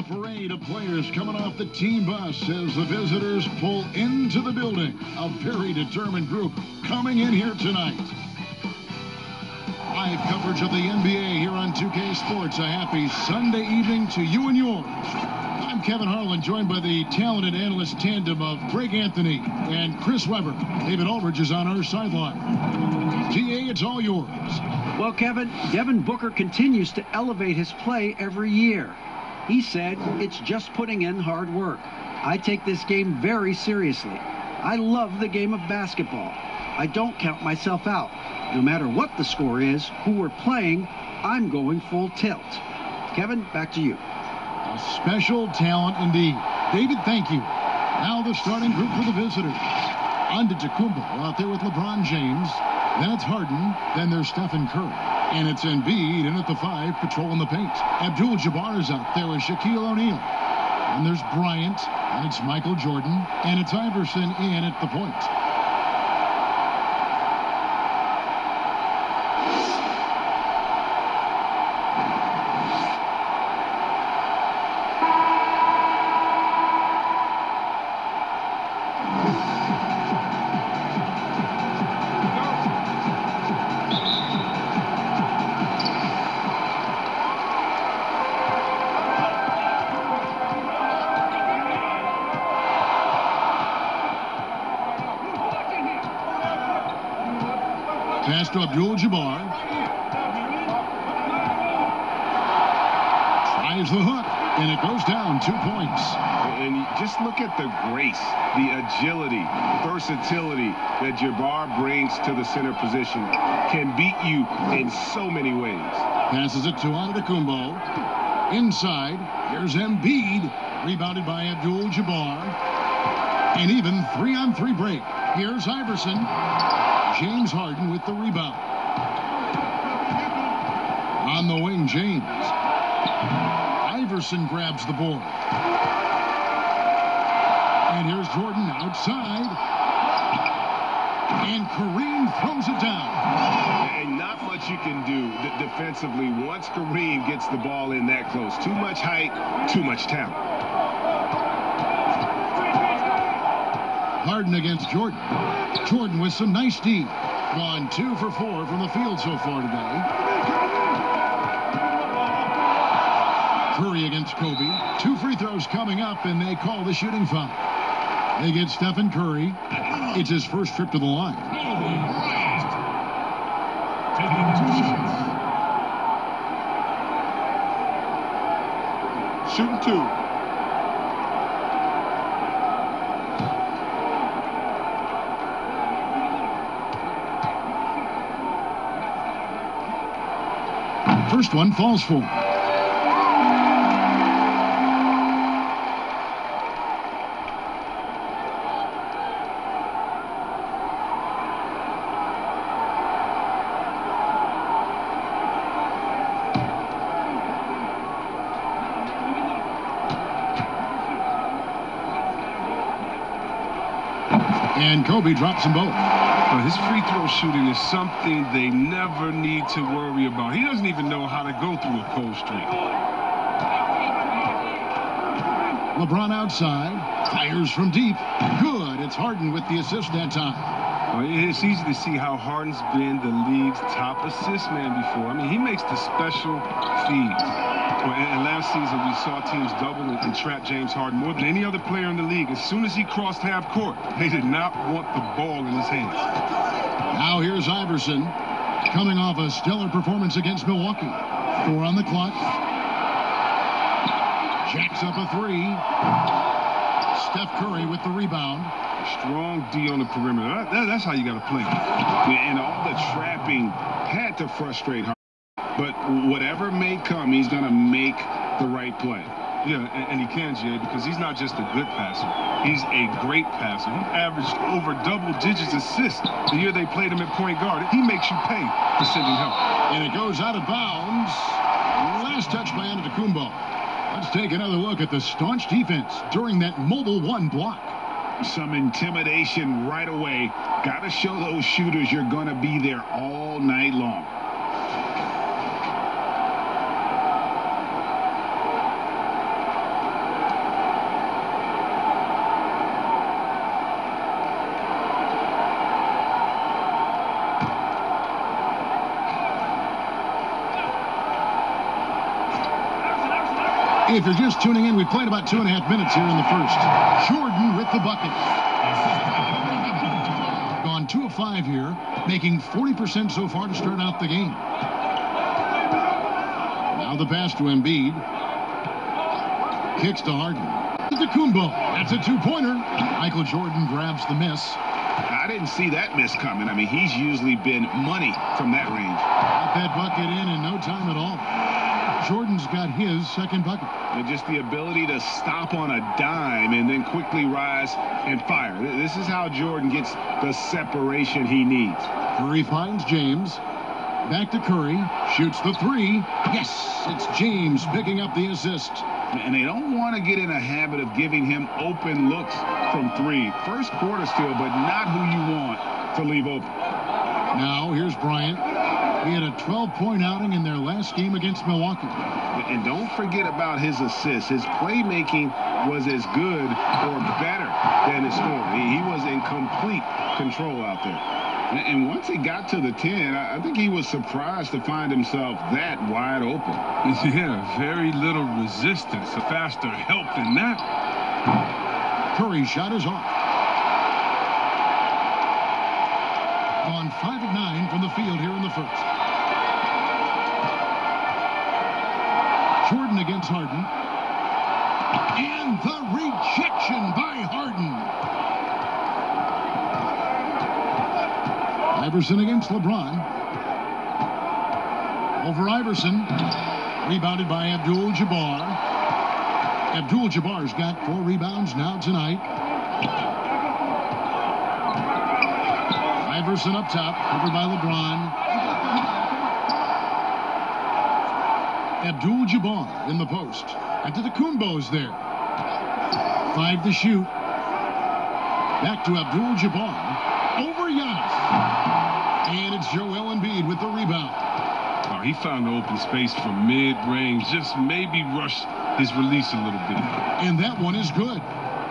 The parade of players coming off the team bus as the visitors pull into the building. A very determined group coming in here tonight. Live coverage of the NBA here on 2K Sports. A happy Sunday evening to you and yours. I'm Kevin Harlan, joined by the talented analyst tandem of Greg Anthony and Chris Webber. David Aldridge is on our sideline. GA, it's all yours. Well, Kevin, Devin Booker continues to elevate his play every year. He said it's just putting in hard work. I take this game very seriously. I love the game of basketball. I don't count myself out. No matter what the score is, who we're playing, I'm going full tilt. Kevin, back to you. A special talent indeed. David, thank you. Now the starting group for the visitors. Antetokounmpo out there with LeBron James. Then it's Harden. Then there's Stephen Curry. And it's Embiid in at the 5, patrolling the paint. Abdul-Jabbar is out there with Shaquille O'Neal. And there's Bryant. And it's Michael Jordan. And it's Iverson in at the point. Pass to Abdul-Jabbar. Tries the hook, and it goes down 2 points. And you just look at the grace, the agility, versatility that Jabbar brings to the center position. Can beat you in so many ways. Passes it to Antetokounmpo. Inside, here's Embiid, rebounded by Abdul-Jabbar. And even 3-on-3 break. Here's Iverson. James Harden with the rebound. On the wing, James. Iverson grabs the board. And here's Jordan outside. And Kareem throws it down. And not much you can do defensively once Kareem gets the ball in that close. Too much height, too much talent. Harden against Jordan. Jordan with some nice D. Gone 2 for 4 from the field so far today. Curry against Kobe. 2 free throws coming up, and they call the shooting foul. They get Stephen Curry. It's his first trip to the line. Shooting 2. First one falls for him. And Kobe drops them both. But his free throw shooting is something they never need to worry about. He doesn't even know how to go through a cold streak. LeBron outside. Fires from deep. Good. It's Harden with the assist that time. It's easy to see how Harden's been the league's top assist man before. I mean, he makes the special feeds. And last season, we saw teams double and trap James Harden more than any other player in the league. As soon as he crossed half court, they did not want the ball in his hands. Now here's Iverson, coming off a stellar performance against Milwaukee. 4 on the clock. Jacks up a 3. Steph Curry with the rebound. Strong D on the perimeter. That's how you got to play. And all the trapping had to frustrate Harden. But whatever may come, he's going to make the right play. Yeah, and he can, Jay, because he's not just a good passer. He's a great passer. He averaged over double-digit assists the year they played him at point guard. He makes you pay for sending help. And it goes out of bounds. Last touch by Antetokounmpo. Let's take another look at the staunch defense during that mobile 1 block. Some intimidation right away. Got to show those shooters you're going to be there all night long. If you're just tuning in, we played about 2.5 minutes here in the first. Jordan with the bucket. Gone 2 of 5 here, making 40% so far to start out the game. Now the pass to Embiid. Kicks to Harden. To Kumbo. That's a two-pointer. Michael Jordan grabs the miss. I didn't see that miss coming. I mean, he's usually been money from that range. Got that bucket in no time at all. Jordan's got his second bucket. And just the ability to stop on a dime and then quickly rise and fire. This is how Jordan gets the separation he needs. Curry finds James. Back to Curry. Shoots the three. Yes, it's James picking up the assist. And they don't want to get in a habit of giving him open looks from three. First quarter still, but not who you want to leave open. Now, here's Bryant. He had a 12-point outing in their last game against Milwaukee. And don't forget about his assists. His playmaking was as good or better than his scoring. He was in complete control out there. And once he got to the 10, I think he was surprised to find himself that wide open. Yeah, very little resistance. A faster help than that. Curry's shot is off. Gone 5 of 9 from the field here in the first. Jordan against Harden. And the rejection by Harden. Iverson against LeBron. Over Iverson. Rebounded by Abdul-Jabbar. Abdul-Jabbar's got 4 rebounds now tonight. Iverson up top, covered by LeBron. Abdul-Jabbar in the post. Antetokounmpo's there. 5 to shoot. Back to Abdul-Jabbar. Over Giannis. And it's Joel Embiid with the rebound. Oh, he found the open space from mid-range. Just maybe rushed his release a little bit. And that one is good.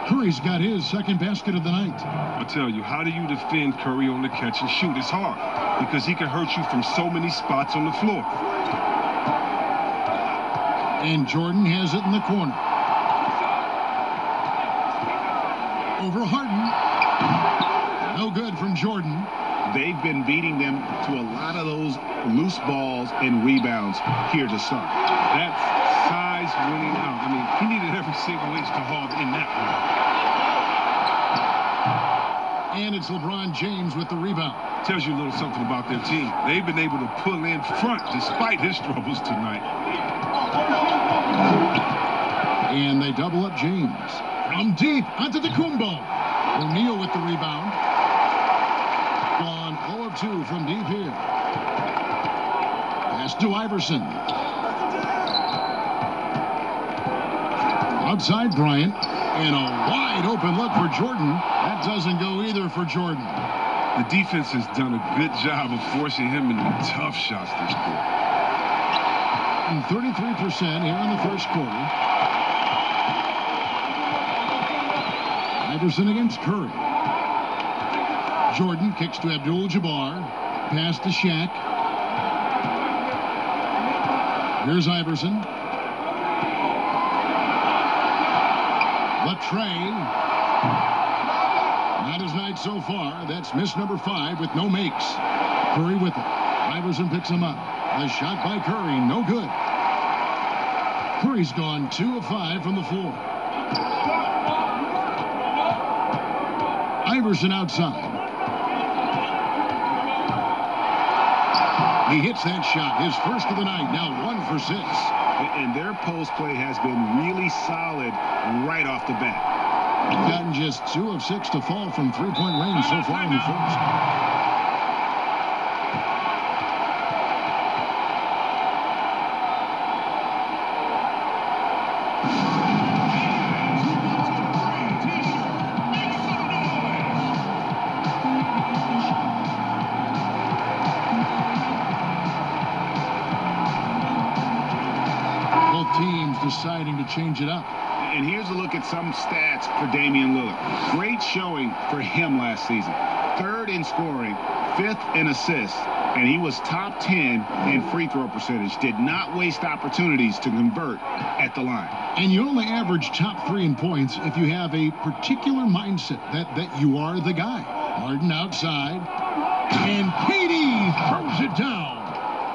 Curry's got his second basket of the night. I'll tell you, how do you defend Curry on the catch and shoot? It's hard because he can hurt you from so many spots on the floor. And Jordan has it in the corner. Over Harden. No good from Jordan. They've been beating them to a lot of those loose balls and rebounds here to start. That's size winning out. I mean, he needed every single inch to hog in that one. And it's LeBron James with the rebound. Tells you a little something about their team. They've been able to pull in front despite his struggles tonight. And they double up James. From deep, Antetokounmpo. O'Neal with the rebound. Gone 0 of 2 from deep here. Pass to Iverson. Outside Bryant. And a wide open look for Jordan. That doesn't go either for Jordan. The defense has done a good job of forcing him into tough shots this quarter. And 33% here in the first quarter. Iverson against Curry. Jordan kicks to Abdul-Jabbar. Pass to Shaq. Here's Iverson. Latrey. Not his night so far. That's miss number 5 with no makes. Curry with it. Iverson picks him up. A shot by Curry. No good. Curry's gone 2 of 5 from the floor. Iverson outside. He hits that shot, his first of the night, now 1 for 6. And their post play has been really solid right off the bat. Gotten just 2 of 6 to fall from 3-point range so far in the first. Deciding to change it up. And here's a look at some stats for Damian Lillard. Great showing for him last season. 3rd in scoring, 5th in assists, and he was top 10 in free throw percentage. Did not waste opportunities to convert at the line. And you only average top 3 in points if you have a particular mindset that you are the guy. Harden outside, and Katie throws it down.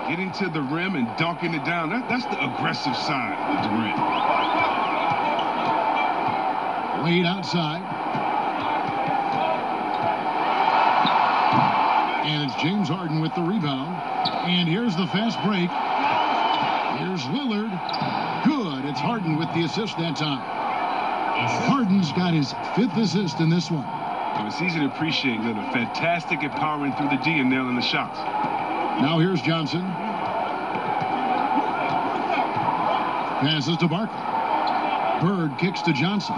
Getting to the rim and dunking it down, that's the aggressive side of Durant. Wade outside. And it's James Harden with the rebound. And here's the fast break. Here's Lillard. Good. It's Harden with the assist that time. Harden's got his 5th assist in this one. It's easy to appreciate Lillard. Fantastic at powering through the D and nailing the shots. Now here's Johnson. Passes to Barkley. Bird kicks to Johnson.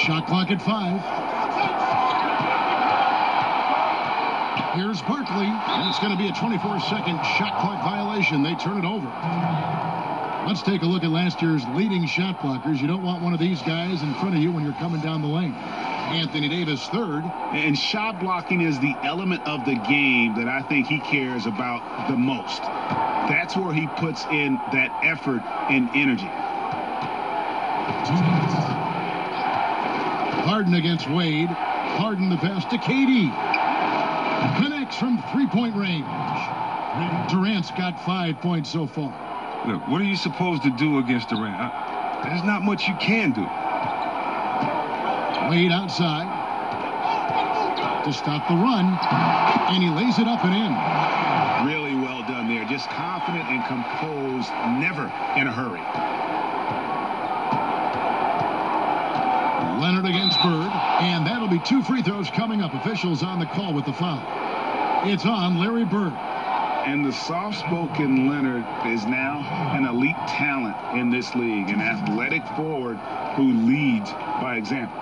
Shot clock at 5. Here's Barkley, and it's going to be a 24-second shot clock violation. They turn it over. Let's take a look at last year's leading shot blockers. You don't want one of these guys in front of you when you're coming down the lane. Anthony Davis, 3rd. And shot blocking is the element of the game that I think he cares about the most. That's where he puts in that effort and energy. Harden against Wade. Harden the pass to KD. Connects from 3-point range. Durant's got 5 points so far. Look, what are you supposed to do against Durant? There's not much you can do. Wade outside to stop the run, and he lays it up and in. Really well done there. Just confident and composed, never in a hurry. Leonard against Bird, and that'll be 2 free throws coming up. Officials on the call with the foul. It's on Larry Bird. And the soft-spoken Leonard is now an elite talent in this league, an athletic forward who leads by example.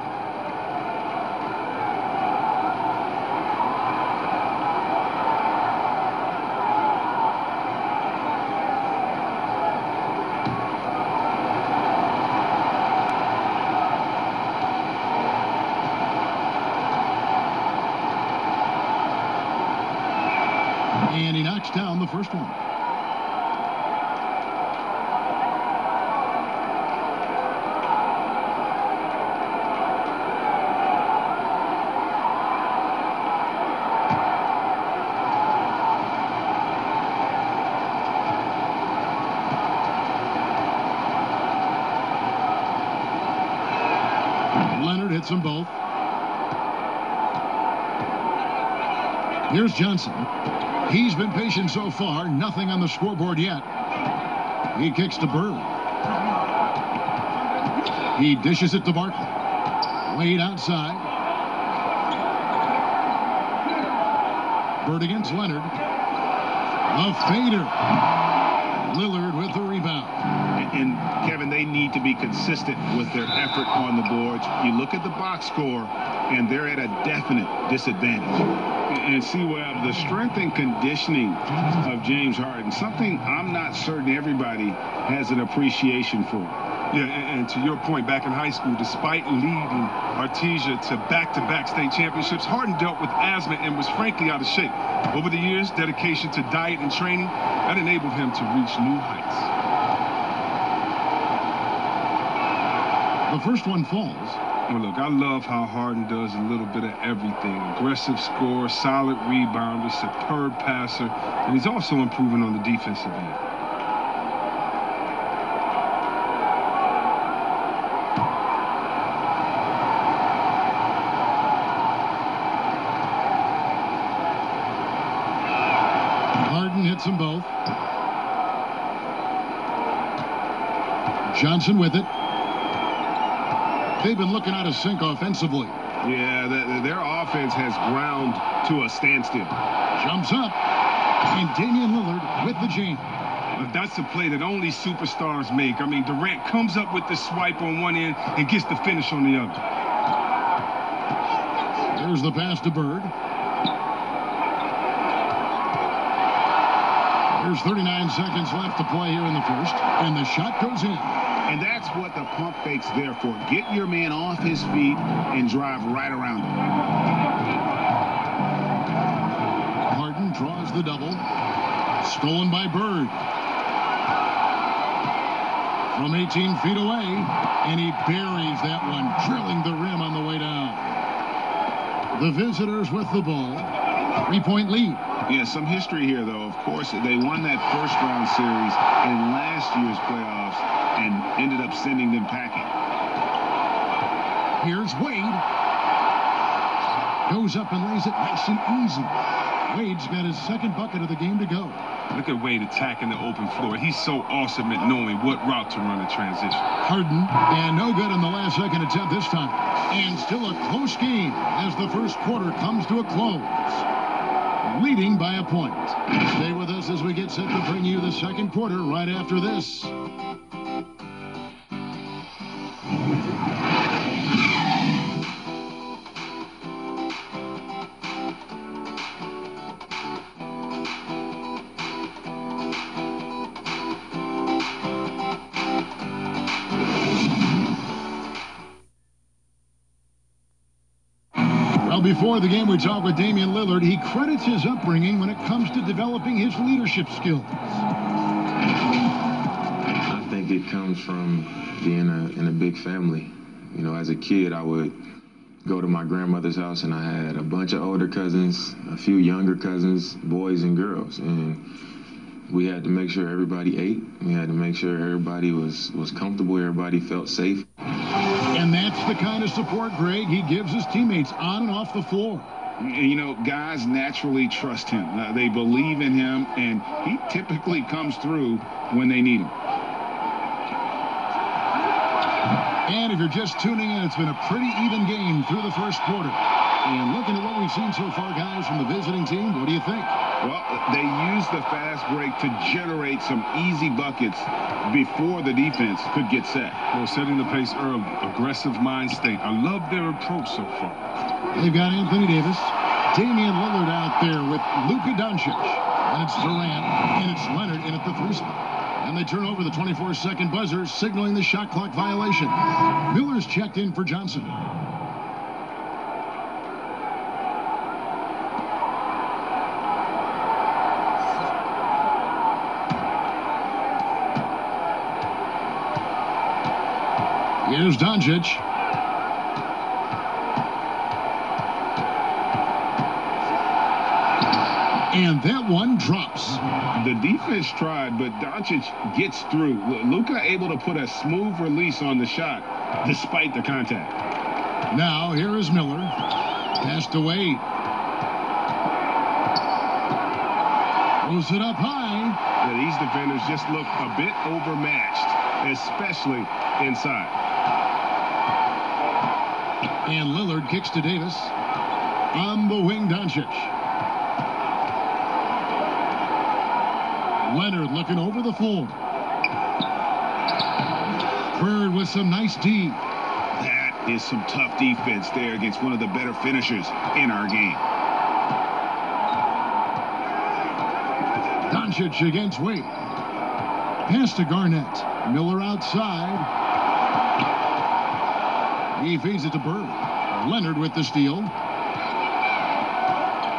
And he knocks down the first one. Leonard hits them both. Here's Johnson. He's been patient so far. Nothing on the scoreboard yet. He kicks to Bird. He dishes it to Barkley. Wade outside. Bird against Leonard. A fader. Lillard with the rebound. And Kevin, they need to be consistent with their effort on the boards. You look at the box score, and they're at a definite disadvantage. And see, Webb, the strength and conditioning of James Harden, something I'm not certain everybody has an appreciation for. Yeah, and to your point, back in high school, despite leading Artesia to back-to-back state championships, Harden dealt with asthma and was frankly out of shape. Over the years, dedication to diet and training, that enabled him to reach new heights. The first one falls. Well, look, I love how Harden does a little bit of everything. Aggressive scorer, solid rebounder, superb passer, and he's also improving on the defensive end. Harden hits them both. Johnson with it. They've been looking out of sync offensively. Yeah, their offense has ground to a standstill. Jumps up, and Damian Lillard with the jam. That's a play that only superstars make. I mean, Durant comes up with the swipe on one end and gets the finish on the other. There's the pass to Bird. There's 39 seconds left to play here in the first, and the shot goes in. And that's what the pump fake's there for. Get your man off his feet and drive right around him. draws the double. Stolen by Bird. From 18 feet away, and he buries that one, drilling the rim on the way down. The visitors with the ball. 3-point lead. Yeah, some history here, though. Of course, they won that first-round series in last year's playoffs and ended up sending them packing. Here's Wade. Goes up and lays it nice and easy. Wade's got his second bucket of the game to go. Look at Wade attacking the open floor. He's so awesome at knowing what route to run in transition. Harden, and no good on the last second attempt this time. And still a close game as the first quarter comes to a close. Leading by a point. Stay with us as we get set to bring you the second quarter right after this. Before the game, we talked with Damian Lillard. He credits his upbringing when it comes to developing his leadership skills. I think it comes from being in a big family. You know, as a kid, I would go to my grandmother's house, and I had a bunch of older cousins, a few younger cousins, boys and girls. And we had to make sure everybody ate. We had to make sure everybody was comfortable, everybody felt safe. And that's the kind of support, Greg, he gives his teammates on and off the floor. You know, guys naturally trust him. They believe in him, and he typically comes through when they need him. And if you're just tuning in, it's been a pretty even game through the first quarter. And looking at what we've seen so far, guys, from the visiting team, what do you think? Well, they used the fast break to generate some easy buckets before the defense could get set. Well, setting the pace early, aggressive mind state. I love their approach so far. They've got Anthony Davis, Damian Lillard out there with Luka Doncic. And it's Durant, and it's Leonard in at the 3 spot. And they turn over the 24-second buzzer, signaling the shot clock violation. Miller's checked in for Johnson. Here's Doncic. And that one drops. The defense tried, but Doncic gets through. Luka able to put a smooth release on the shot despite the contact. Now here is Miller. Pass to Wade. Throws it up high. These defenders just look a bit overmatched, especially inside. And Lillard kicks to Davis. On the wing, Doncic. Leonard looking over the floor. Bird with some nice D. That is some tough defense there against one of the better finishers in our game. Doncic against Wade. Pass to Garnett. Miller outside. He feeds it to Bird. Leonard with the steal.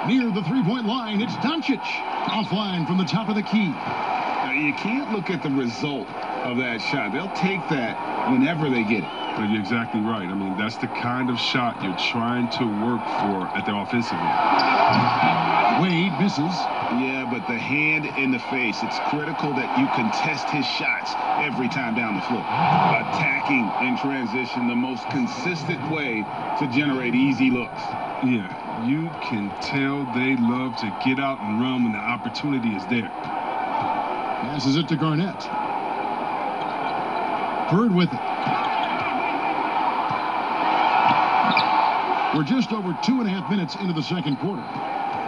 Near the three-point line, it's Doncic. Offline from the top of the key. Now, you can't look at the result of that shot. They'll take that whenever they get it. But you're exactly right. I mean, that's the kind of shot you're trying to work for at the offensive end. Wade misses. Yeah, but the hand in the face, it's critical that you contest his shots every time down the floor. Attacking in transition, the most consistent way to generate easy looks. Yeah, you can tell they love to get out and run when the opportunity is there. Passes it to Garnett. Bird with it. We're just over 2.5 minutes into the second quarter.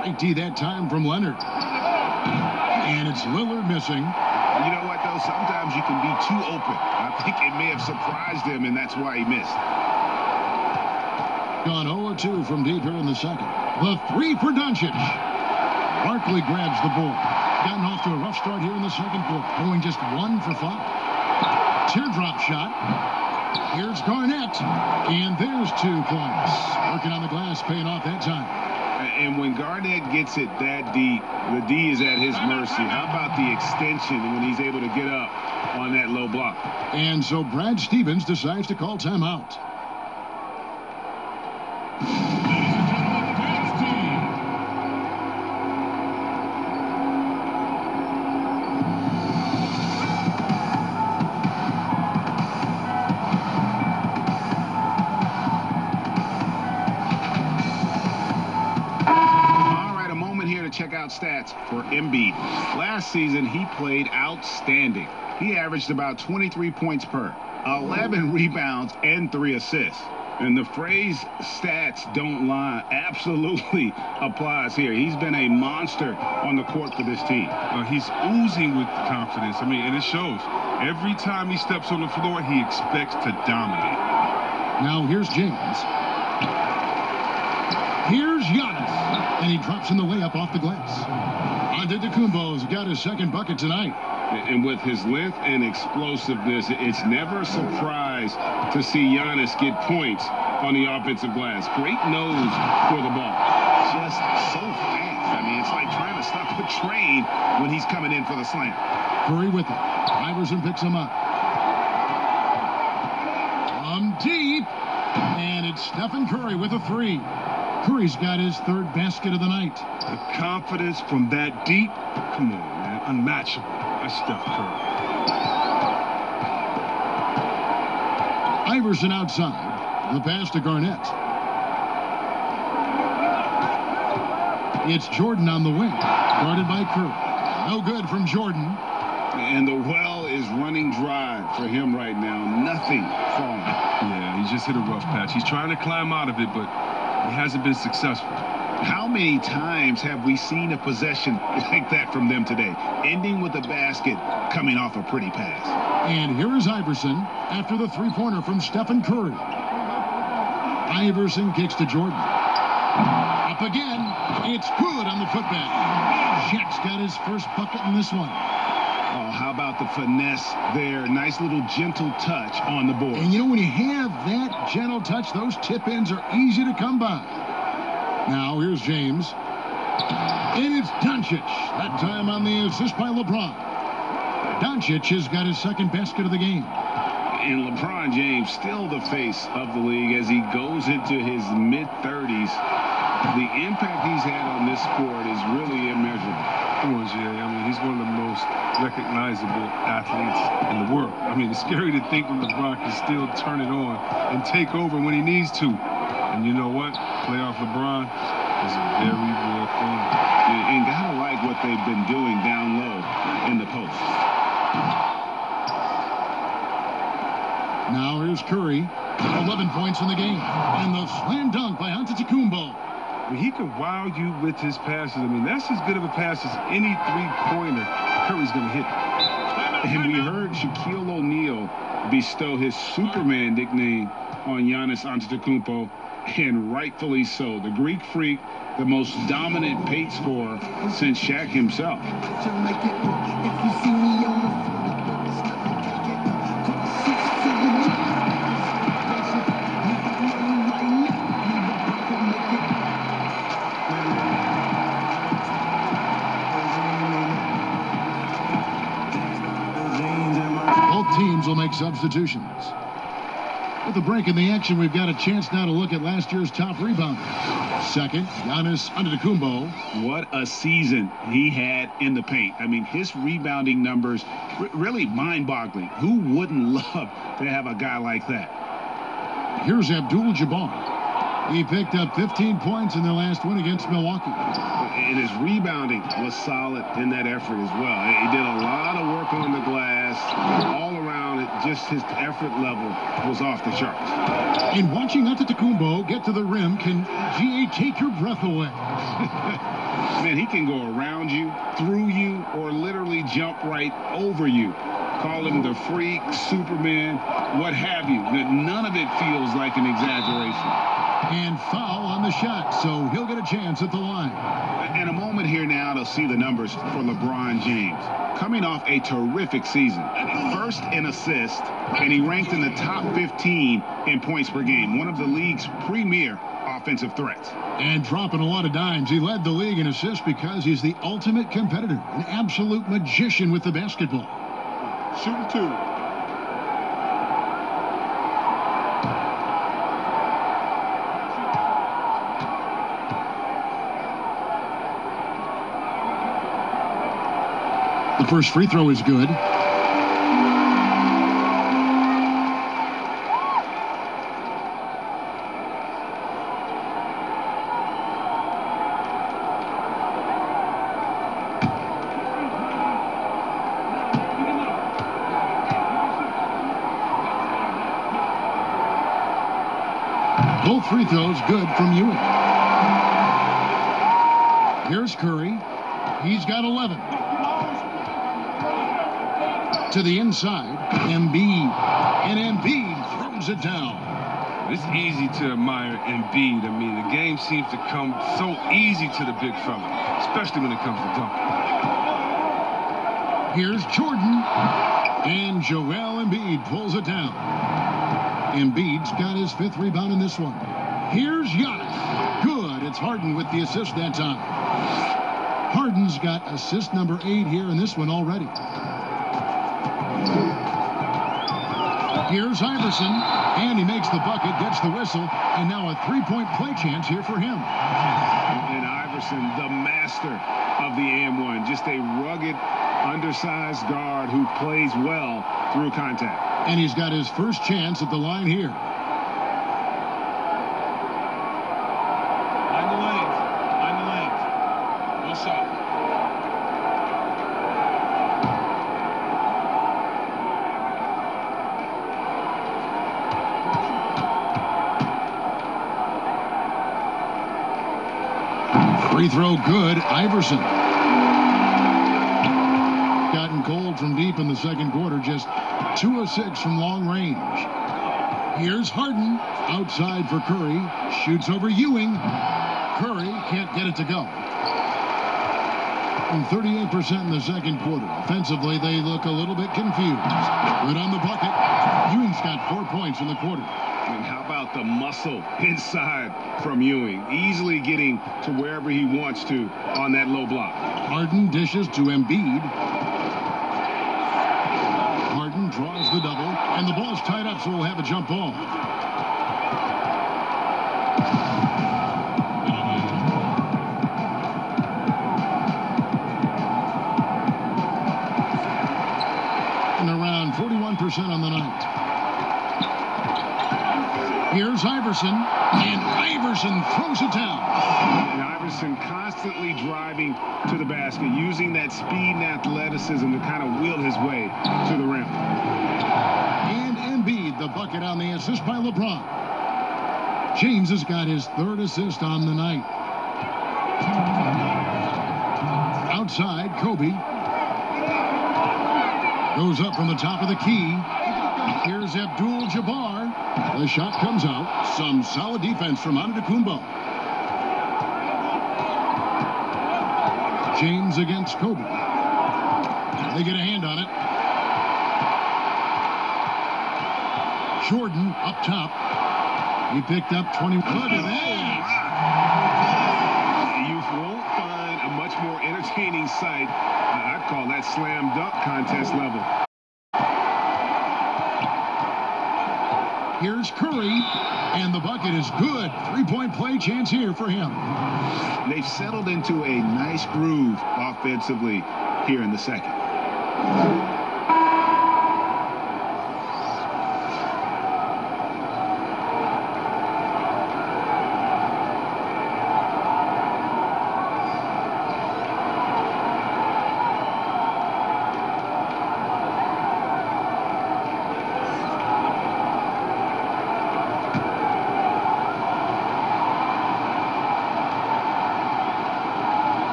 Right D that time from Leonard. And it's Lillard missing. You know what, though? Sometimes you can be too open. I think it may have surprised him, and that's why he missed. Gone 0-2 from deep here in the second. The three for Doncic. Barkley grabs the ball. Gotten off to a rough start here in the second quarter. Going just 1 for 5. Teardrop shot. Here's Garnett. And there's 2 points. Working on the glass, paying off that time. And when Garnett gets it that deep, the D is at his mercy. How about the extension when he's able to get up on that low block? And so Brad Stevens decides to call timeout. Check out stats for Embiid. Last season, he played outstanding. He averaged about 23 points per, 11 rebounds, and 3 assists. And the phrase stats don't lie absolutely applies here. He's been a monster on the court for this team. He's oozing with confidence. I mean, and it shows. Every time he steps on the floor, he expects to dominate. Now here's James. Here's Giannis, and he drops in the layup off the glass. Antetokounmpo's got his second bucket tonight. And with his length and explosiveness, it's never a surprise to see Giannis get points on the offensive glass. Great nose for the ball. Just so fast. I mean, it's like trying to stop a train when he's coming in for the slam. Curry with it. Iverson picks him up. From deep, and it's Stephen Curry with a 3. Curry's got his third basket of the night. The confidence from that deep, come on, man, unmatchable. That's Steph Curry. Iverson outside. The pass to Garnett. It's Jordan on the wing, guarded by Curry. No good from Jordan. And the well is running dry for him right now. Nothing falling. Yeah, he just hit a rough patch. He's trying to climb out of it, but he hasn't been successful. How many times have we seen a possession like that from them today? Ending with a basket, coming off a pretty pass. And here is Iverson after the three-pointer from Stephen Curry. Iverson kicks to Jordan. Up again. It's good on the putback. Shaq's got his first bucket in this one. Oh, how about the finesse there? Nice little gentle touch on the board. And you know, when you have that gentle touch, those tip-ins are easy to come by. Now, here's James. And it's Doncic. That time on the assist by LeBron. Doncic has got his second basket of the game. And LeBron James still the face of the league as he goes into his mid-30s. The impact he's had on this sport is really immeasurable. Come on, Jay. I mean, he's one of the most recognizable athletes in the world. I mean, it's scary to think that LeBron can still turn it on and take over when he needs to. And you know what? Playoff LeBron is a very real thing. And gotta like what they've been doing down low in the post. Now here's Curry. 11 points in the game. And the slam dunk by Antetokounmpo. I mean, he can wow you with his passes. I mean, that's as good of a pass as any three-pointer Curry's going to hit. And we heard Shaquille O'Neal bestow his Superman nickname on Giannis Antetokounmpo, and rightfully so. The Greek Freak, the most dominant paint scorer since Shaq himself. Teams will make substitutions. With a break in the action, we've got a chance now to look at last year's top rebounder. Second, Giannis Antetokounmpo. What a season he had in the paint. I mean, his rebounding numbers really mind-boggling. Who wouldn't love to have a guy like that? Here's Abdul-Jabbar. He picked up 15 points in their last win against Milwaukee. And his rebounding was solid in that effort as well. He did a lot of work on the glass. All around, just his effort level was off the charts. And watching Antetokounmpo get to the rim can, GA, take your breath away. Man, he can go around you, through you, or literally jump right over you. Call him the freak, Superman, what have you. None of it feels like an exaggeration. And foul on the shot, so he'll get a chance at the line. And a moment here now to see the numbers for LeBron James. Coming off a terrific season. First in assists, and he ranked in the top 15 in points per game. One of the league's premier offensive threats. And dropping a lot of dimes. He led the league in assists because he's the ultimate competitor, an absolute magician with the basketball. Shooting 2. The first free throw is good. Both free throws good from Ewing. Here's Curry. He's got 11. To the inside, Embiid. And Embiid throws it down. It's easy to admire Embiid. I mean, the game seems to come so easy to the big fella, especially when it comes to dunking. Here's Jordan. And Joel Embiid pulls it down. Embiid's got his 5th rebound in this one. Here's Giannis. Good. It's Harden with the assist that time. Harden's got assist number 8 here in this one already. Here's Iverson, and he makes the bucket, gets the whistle, and now a 3-point play chance here for him. And Iverson, the master of the and-one, just a rugged, undersized guard who plays well through contact. And he's got his first chance at the line here. Line the lanes. Line the lanes. One shot. Free throw good. Iverson. Gotten cold from deep in the second quarter. Just 2 of 6 from long range. Here's Harden. Outside for Curry. Shoots over Ewing. Curry can't get it to go. And 38% in the second quarter. Offensively, they look a little bit confused. Good on the bucket. Ewing's got 4 points in the quarter. And how about the muscle inside from Ewing? Easily getting to wherever he wants to on that low block. Harden dishes to Embiid. Harden draws the double, and the ball's tied up, so we'll have a jump ball. And around 41% on the night. Here's Iverson, and Iverson throws it down. And Iverson constantly driving to the basket, using that speed and athleticism to kind of wheel his way to the rim. And Embiid, the bucket on the assist by LeBron. James has got his 3rd assist on the night. Outside, Kobe. Goes up from the top of the key. Here's Abdul-Jabbar. The shot comes out. Some solid defense from Antetokounmpo. James against Kobe. They get a hand on it. Jordan up top. He picked up 20. Look at that. You won't find a much more entertaining sight. I'd call that slam dunk contest level. Here's Curry, and the bucket is good. 3-point play chance here for him. They've settled into a nice groove offensively here in the second.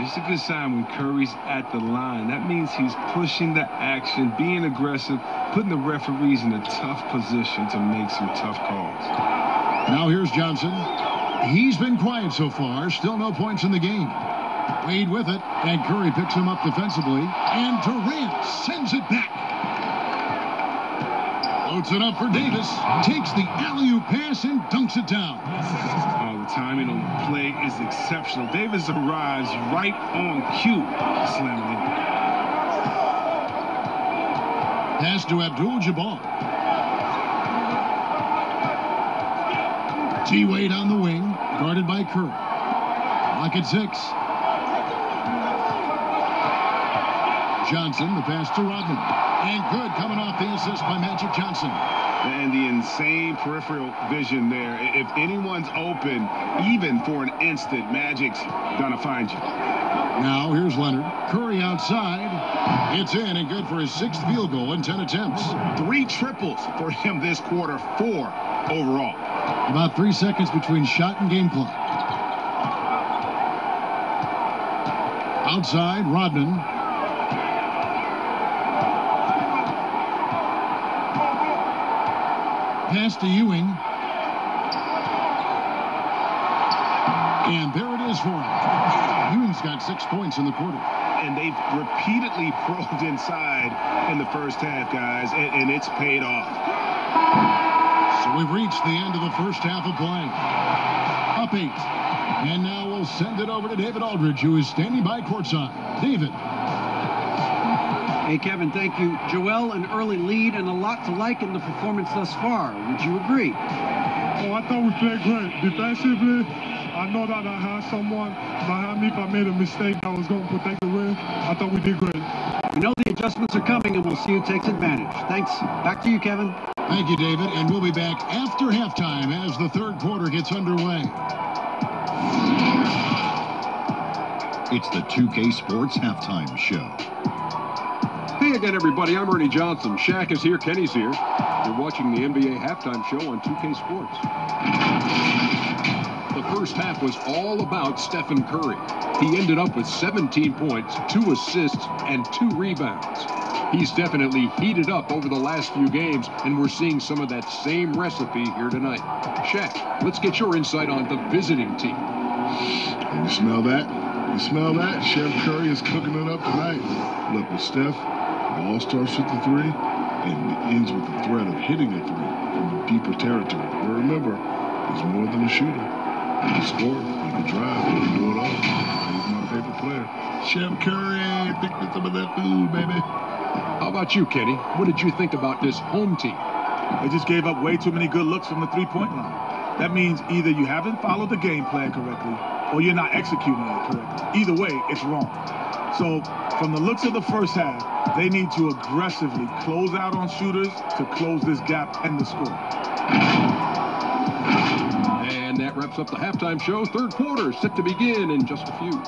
It's a good sign when Curry's at the line. That means he's pushing the action, being aggressive, putting the referees in a tough position to make some tough calls. Now here's Johnson. He's been quiet so far. Still no points in the game. Wade with it, and Curry picks him up defensively. And Durant sends it back. Floats it up for Davis. Takes the alley-oop pass and dunks it down. Oh, the timing on the play is exceptional. Davis arrives right on cue to slam it in. Pass to Abdul-Jabbar. T-Wade on the wing, guarded by Curry. Lock at 6. Johnson, the pass to Rodman. And good, coming off the assist by Magic Johnson. And the insane peripheral vision there. If anyone's open, even for an instant, Magic's gonna find you. Now here's Leonard. Curry outside. It's in and good for his 6th field goal in 10 attempts. 3 triples for him this quarter, 4 overall. About 3 seconds between shot and game clock. Outside, Rodman. Pass to Ewing. And there it is for him. Ewing's got 6 points in the quarter. And they've repeatedly probed inside in the first half, guys, and it's paid off. So we've reached the end of the first half of play. Up 8. And now we'll send it over to David Aldridge, who is standing by courtside. David. Hey, Kevin, thank you. Joel, an early lead and a lot to like in the performance thus far. Would you agree? Oh, I thought we played great. Defensively, I know that I had someone behind me. If I made a mistake, I was going to protect the rim. I thought we did great. We know the adjustments are coming, and we'll see who takes advantage. Thanks. Back to you, Kevin. Thank you, David. And we'll be back after halftime as the third quarter gets underway. It's the 2K Sports Halftime Show. Hey again, everybody. I'm Ernie Johnson. Shaq is here. Kenny's here. You're watching the NBA Halftime Show on 2K Sports. The first half was all about Stephen Curry. He ended up with 17 points, 2 assists, and 2 rebounds. He's definitely heated up over the last few games, and we're seeing some of that same recipe here tonight. Shaq, let's get your insight on the visiting team. You smell that? You smell that? Chef Curry is cooking it up tonight. Look, with Steph, it all starts with the 3 and it ends with the threat of hitting a 3 from deeper territory. But remember, he's more than a shooter. He can score, he can drive, he can do it all. He's my favorite player. Chef Curry, pick me some of that food, baby. How about you, Kenny? What did you think about this home team? They just gave up way too many good looks from the three-point line. That means either you haven't followed the game plan correctly or you're not executing it correctly. Either way, it's wrong. So from the looks of the first half, they need to aggressively close out on shooters to close this gap and the score. And that wraps up the halftime show. Third quarter set to begin in just a few.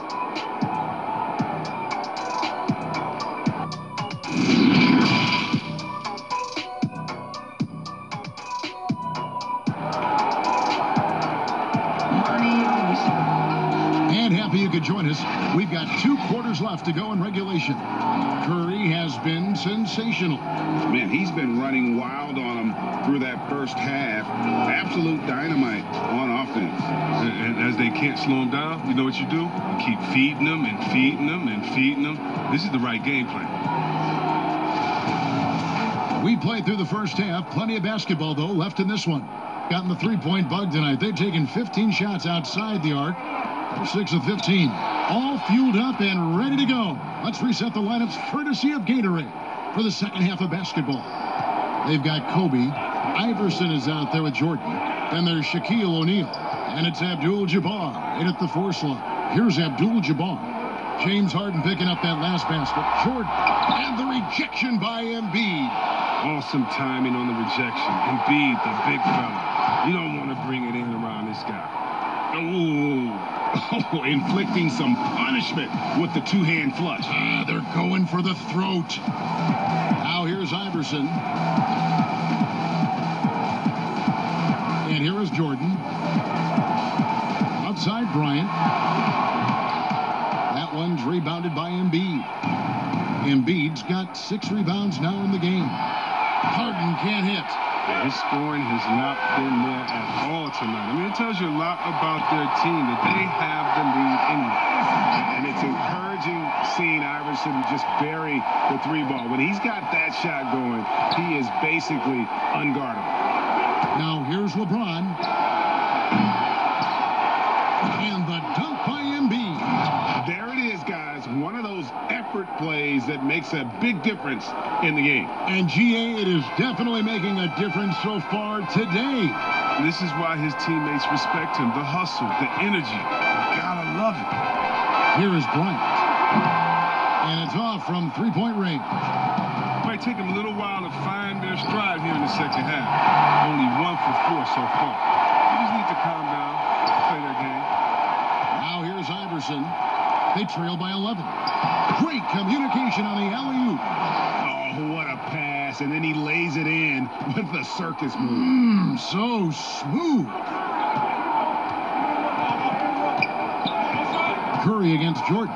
You could join us. We've got 2 quarters left to go in regulation. Curry has been sensational. Man, he's been running wild on him through that first half. Absolute dynamite on offense. And as they can't slow him down, you know what you do? You keep feeding them and feeding them and feeding them. This is the right game plan. We played through the first half. Plenty of basketball, though, left in this one. Gotten the 3-point bug tonight. They've taken 15 shots outside the arc. 6 of 15. All fueled up and ready to go. Let's reset the lineups courtesy of Gatorade for the second half of basketball. They've got Kobe. Iverson is out there with Jordan. Then there's Shaquille O'Neal. And it's Abdul-Jabbar in at the 4 slot. Here's Abdul-Jabbar. James Harden picking up that last basket. Jordan. And the rejection by Embiid. Awesome timing on the rejection. Embiid, the big fella. You don't want to bring it in around this guy. Ooh. Oh, inflicting some punishment with the 2-hand flush. They're going for the throat. Now here's Iverson. And here is Jordan. Outside Bryant. That one's rebounded by Embiid. Embiid's got 6 rebounds now in the game. Harden can't hit. Yeah, his scoring has not been there at all tonight. I mean, it tells you a lot about their team that they have the lead anyway. And it's encouraging encouraging seeing Iverson just bury the three ball. When he's got that shot going, he is basically unguardable. Now here's LeBron. And the dunk by Embiid. There it is, guys. One of those effort plays that makes a big difference in the game. And GA, it is definitely making a difference so far today. This is why his teammates respect him. The hustle, the energy. Gotta love it. Here is Bryant. And it's off from three-point range. Might take him a little while to find their stride here in the second half. Only 1 for 4 so far. They just need to calm down, play their game. Now here's Iverson. They trail by 11. Great communication on the alley-oop. Oh, what a pass. And then he lays it in with the circus move. So smooth. Curry against Jordan.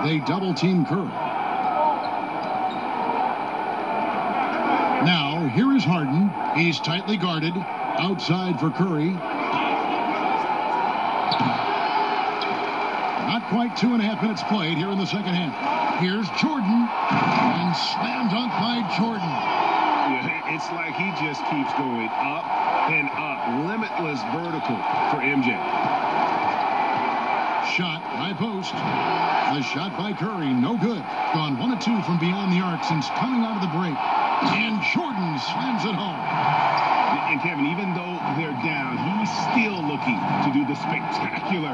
They double-team Curry. Now, here is Harden. He's tightly guarded. Outside for Curry. Not quite 2.5 minutes played here in the second half. Here's Jordan. And slam dunk by Jordan. Yeah, it's like he just keeps going up and up. Limitless vertical for MJ. Shot by post. The shot by Curry, no good. Gone 1 of 2 from beyond the arc since coming out of the break. And Jordan slams it home. And Kevin, even though they're down, he's still looking to do the spectacular,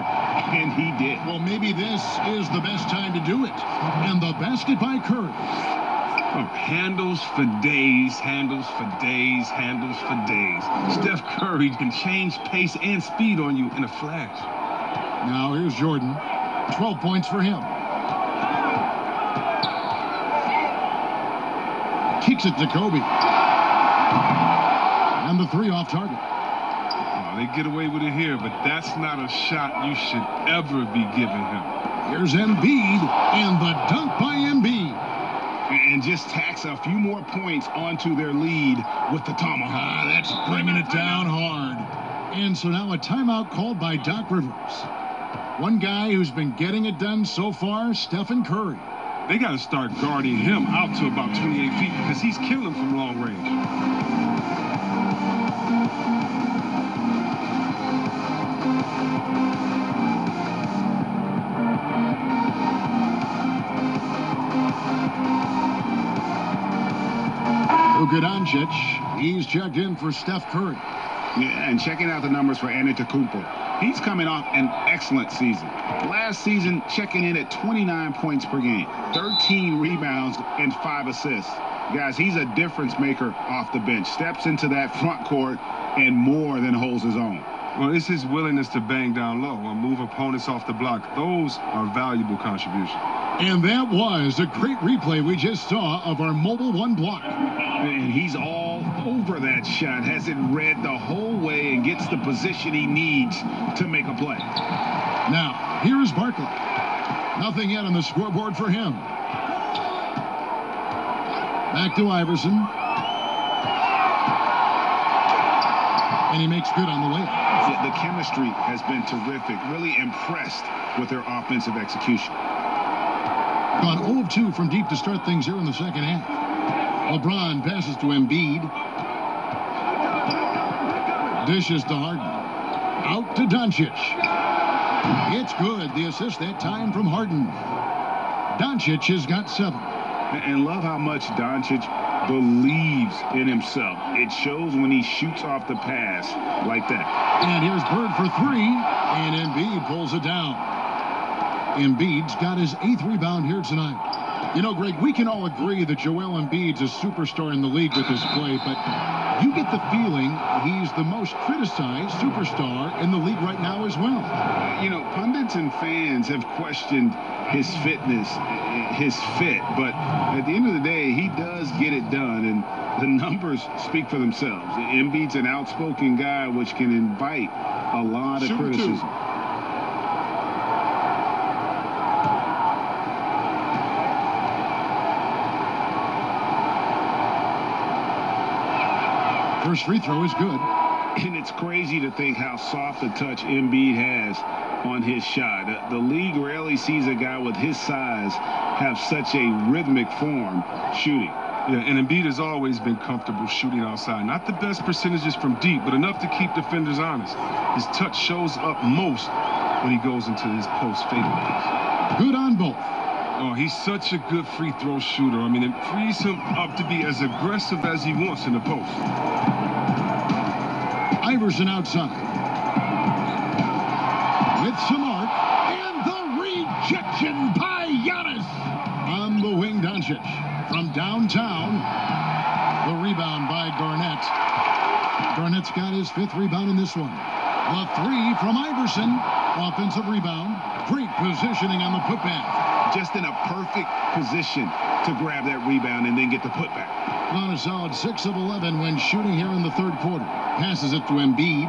and he did. Well, maybe this is the best time to do it. And the basket by Curry. Oh, handles for days, handles for days, handles for days. Steph Curry can change pace and speed on you in a flash. Now here's Jordan. 12 points for him. Kicks it to Kobe. And the 3 off target. Oh, they get away with it here, but that's not a shot you should ever be giving him. Here's Embiid, and the dunk by Embiid. And just tacks a few more points onto their lead with the tomahawk. That's bringing it down hard. And so now a timeout called by Doc Rivers. One guy who's been getting it done so far, Stephen Curry. They got to start guarding him out to about 28 feet because he's killing from long range. Luka Doncic, he's checked in for Steph Curry. Yeah, and checking out the numbers for Antetokounmpo. He's coming off an excellent season. Last season, checking in at 29 points per game, 13 rebounds, and 5 assists. Guys, he's a difference maker off the bench. Steps into that front court and more than holds his own. Well, it's his willingness to bang down low and move opponents off the block. Those are valuable contributions. And that was a great replay we just saw of our Mobile One block. And he's all over that shot, has it read the whole way and gets the position he needs to make a play. Now, here is Barkley. Nothing yet on the scoreboard for him. Back to Iverson. And he makes good on the layup. The chemistry has been terrific. Really impressed with their offensive execution. Gone 0 of 2 from deep to start things here in the second half. LeBron passes to Embiid. Dishes to Harden. Out to Doncic. It's good. The assist that time from Harden. Doncic has got 7. And love how much Doncic believes in himself. It shows when he shoots off the pass like that. And here's Bird for 3. And Embiid pulls it down. Embiid's got his 8th rebound here tonight. You know, Greg, we can all agree that Joel Embiid's a superstar in the league with his play, but you get the feeling he's the most criticized superstar in the league right now as well. You know, pundits and fans have questioned his fitness, his fit, but at the end of the day, he does get it done, and the numbers speak for themselves. Embiid's an outspoken guy, which can invite a lot of criticism. First free throw is good. And it's crazy to think how soft a touch Embiid has on his shot. The league rarely sees a guy with his size have such a rhythmic form shooting. Yeah, and Embiid has always been comfortable shooting outside. Not the best percentages from deep, but enough to keep defenders honest. His touch shows up most when he goes into his post fadeaways. Good on both. Oh, he's such a good free throw shooter. I mean, it frees him up to be as aggressive as he wants in the post. Iverson outside. With some arc. And the rejection by Giannis. On the wing, Doncic. From downtown. The rebound by Garnett. Garnett's got his 5th rebound in this one. The 3 from Iverson. Offensive rebound. Great positioning on the putback. Just in a perfect position to grab that rebound and then get the putback. On a solid 6 of 11 when shooting here in the 3rd quarter. Passes it to Embiid.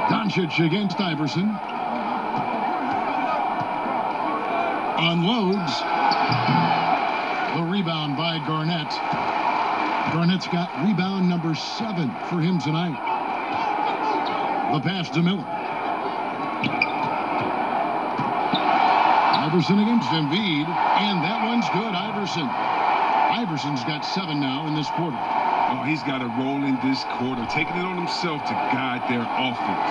Doncic against Iverson. Unloads. The rebound by Garnett. Garnett's got rebound number 7 for him tonight. The pass to Miller. Iverson against Embiid, and that one's good. Iverson's got 7 now in this quarter. Oh, he's got a role in this quarter, taking it on himself to guide their offense.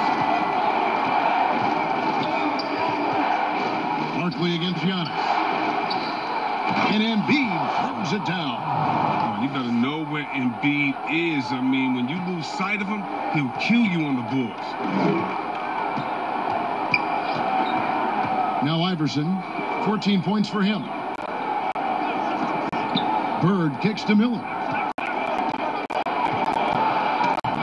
Barkley against Giannis. And Embiid throws it down. Oh, you got to know where Embiid is. I mean, when you lose sight of him, he'll kill you on the boards. Now Iverson, 14 points for him. Bird kicks to Miller.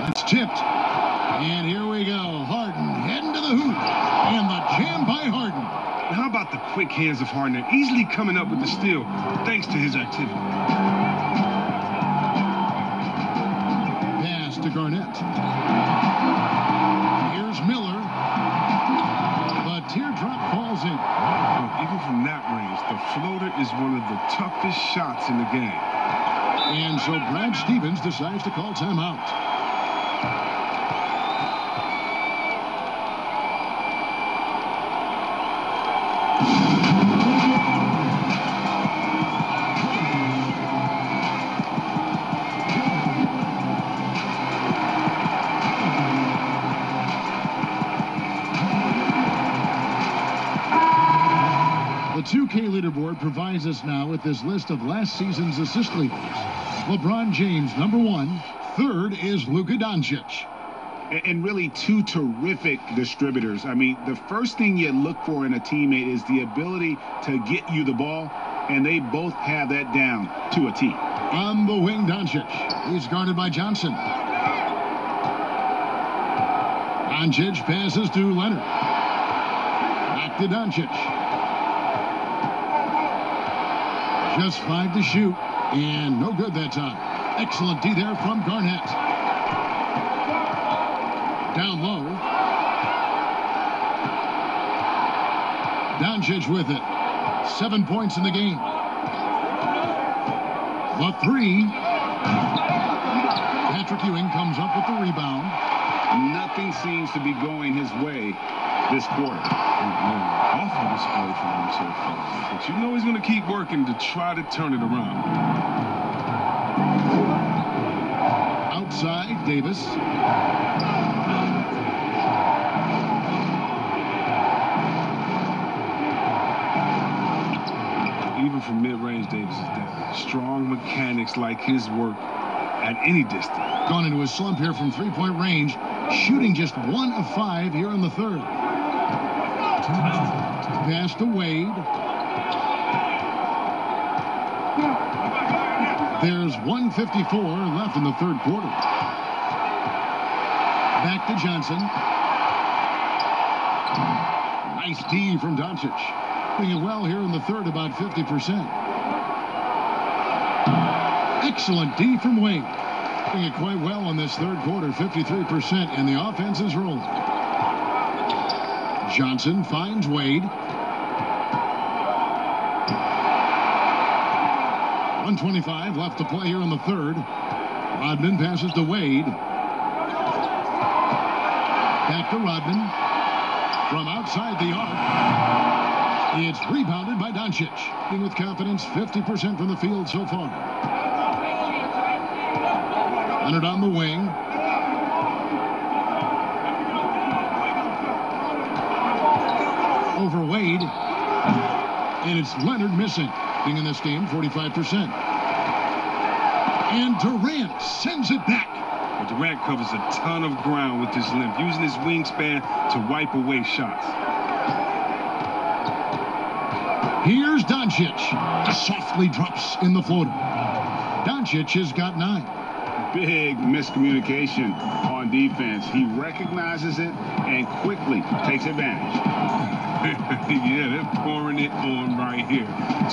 It's tipped. And here we go. Harden heading to the hoop. And the jam by Harden. How about the quick hands of Harden? They're easily coming up with the steal thanks to his activity. Pass to Garnett. Here's Miller. The teardrop falls in. Even from that range, the floater is one of the toughest shots in the game. And so Brad Stevens decides to call timeout. The 2K leaderboard provides us now with this list of last season's assist leaders. LeBron James, number 1. 3rd is Luka Doncic. And really 2 terrific distributors. I mean, the first thing you look for in a teammate is the ability to get you the ball, and they both have that down to a T. On the wing, Doncic. He's guarded by Johnson. Doncic passes to Leonard. Back to Doncic. Just 5 to shoot, and no good that time. Excellent D there from Garnett. Down low. Doncic with it. 7 points in the game. The 3. Patrick Ewing comes up with the rebound. Nothing seems to be going his way this quarter. Awful display for him so far. But you know he's going to keep working to try to turn it around. Outside, Davis. Even from mid-range, Davis is deadly. Strong mechanics like his work at any distance. Gone into a slump here from 3-point range. Shooting just 1 of 5 here in the 3rd. Pass to Wade. There's 1:54 left in the 3rd quarter. Back to Johnson. Nice D from Doncic. Doing it well here in the 3rd, about 50%. Excellent D from Wade. Doing it quite well in this 3rd quarter, 53%, and the offense is rolling. Johnson finds Wade. 1:25 left to play here in the 3rd. Rodman passes to Wade. Back to Rodman. From outside the arc. It's rebounded by Doncic. Being with confidence, 50% from the field so far. Leonard on the wing. Over Wade. And it's Leonard missing. Being in this game, 45%. And Durant sends it back. Well, Durant covers a ton of ground with his length, using his wingspan to wipe away shots. Here's Doncic. Softly drops in the floater. Doncic has got 9. Big miscommunication on defense. He recognizes it and quickly takes advantage. Yeah, they're pouring it on right here,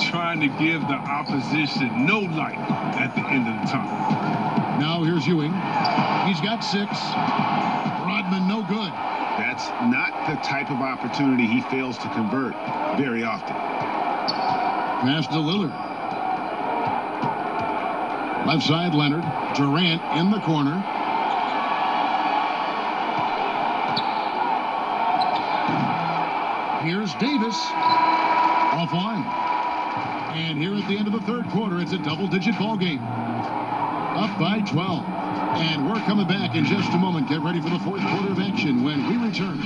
trying to give the opposition no light at the end of the tunnel. Now here's Ewing. He's got 6. Rodman no good. That's not the type of opportunity he fails to convert very often. Pass to Lillard. Left side, Leonard. Durant in the corner. Here's Davis. Offline. And here at the end of the third quarter, it's a double-digit ball game. Up by 12. And we're coming back in just a moment. Get ready for the fourth quarter of action when we return.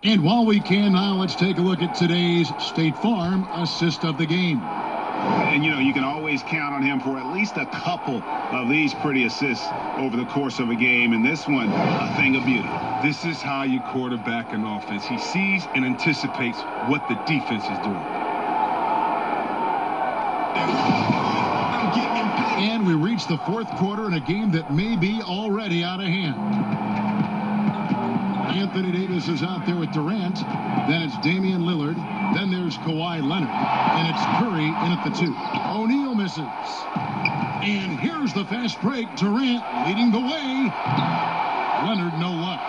And while we can now, let's take a look at today's State Farm assist of the game. And, you know, you can always count on him for at least a couple of these pretty assists over the course of a game. And this one, a thing of beauty. This is how you quarterback an offense. He sees and anticipates what the defense is doing. And we reach the fourth quarter in a game that may be already out of hand. Anthony Davis is out there with Durant. Then it's Damian Lillard. Then there's Kawhi Leonard. And it's Curry in at the 2. O'Neal misses. And here's the fast break. Durant leading the way. Leonard no luck.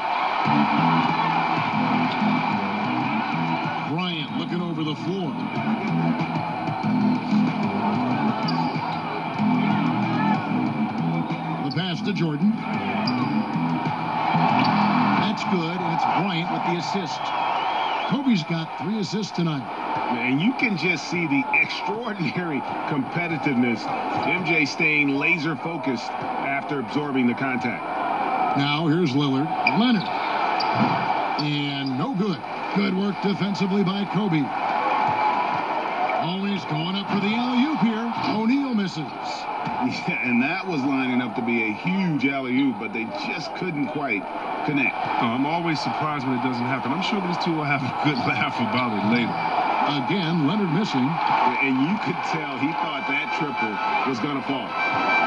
Bryant looking over the floor. The pass to Jordan. That's good, and it's Bryant with the assist. Kobe's got 3 assists tonight. And you can just see the extraordinary competitiveness. MJ staying laser focused after absorbing the contact. Now here's Lillard. Leonard. And no good. Good work defensively by Kobe. Always going up for the alley-oop here. O'Neal misses. Yeah, and that was lining up to be a huge alley-oop, but they just couldn't quite connect. I'm always surprised when it doesn't happen. I'm sure these two will have a good laugh about it later. Again, Leonard missing. And you could tell he thought that triple was going to fall.